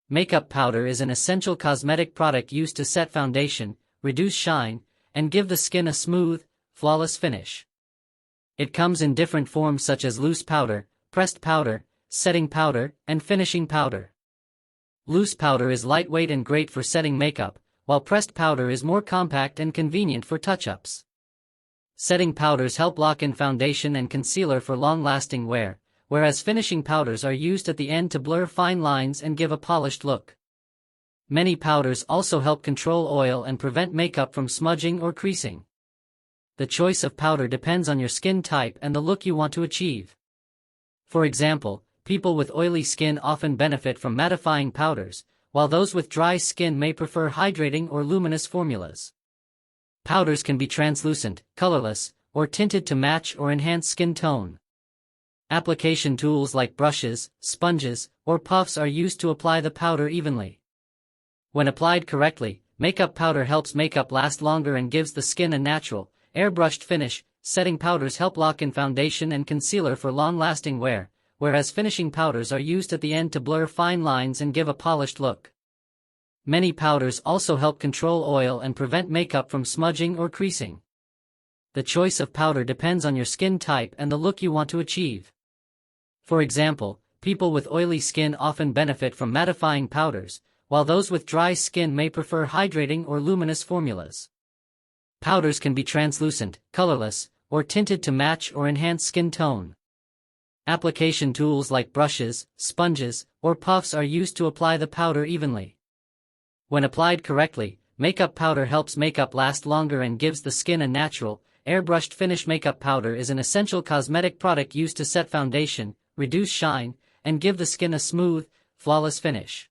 Makeup powder is an essential cosmetic product used to set foundation, reduce shine, and give the skin a smooth, flawless finish. It comes in different forms such as loose powder, pressed powder, setting powder, and finishing powder. Loose powder is lightweight and great for setting makeup, while pressed powder is more compact and convenient for touch-ups. Setting powders help lock in foundation and concealer for long-lasting wear, whereas finishing powders are used at the end to blur fine lines and give a polished look. Many powders also help control oil and prevent makeup from smudging or creasing. The choice of powder depends on your skin type and the look you want to achieve. For example, people with oily skin often benefit from mattifying powders, while those with dry skin may prefer hydrating or luminous formulas. Powders can be translucent, colorless, or tinted to match or enhance skin tone. Application tools like brushes, sponges, or puffs are used to apply the powder evenly. When applied correctly, makeup powder helps makeup last longer and gives the skin a natural, airbrushed finish. Setting powders help lock in foundation and concealer for long-lasting wear, whereas finishing powders are used at the end to blur fine lines and give a polished look. Many powders also help control oil and prevent makeup from smudging or creasing. The choice of powder depends on your skin type and the look you want to achieve. For example, people with oily skin often benefit from mattifying powders, while those with dry skin may prefer hydrating or luminous formulas. Powders can be translucent, colorless, or tinted to match or enhance skin tone. Application tools like brushes, sponges, or puffs are used to apply the powder evenly. When applied correctly, makeup powder helps makeup last longer and gives the skin a natural, airbrushed finish. Makeup powder is an essential cosmetic product used to set foundation, reduce shine, and give the skin a smooth, flawless finish.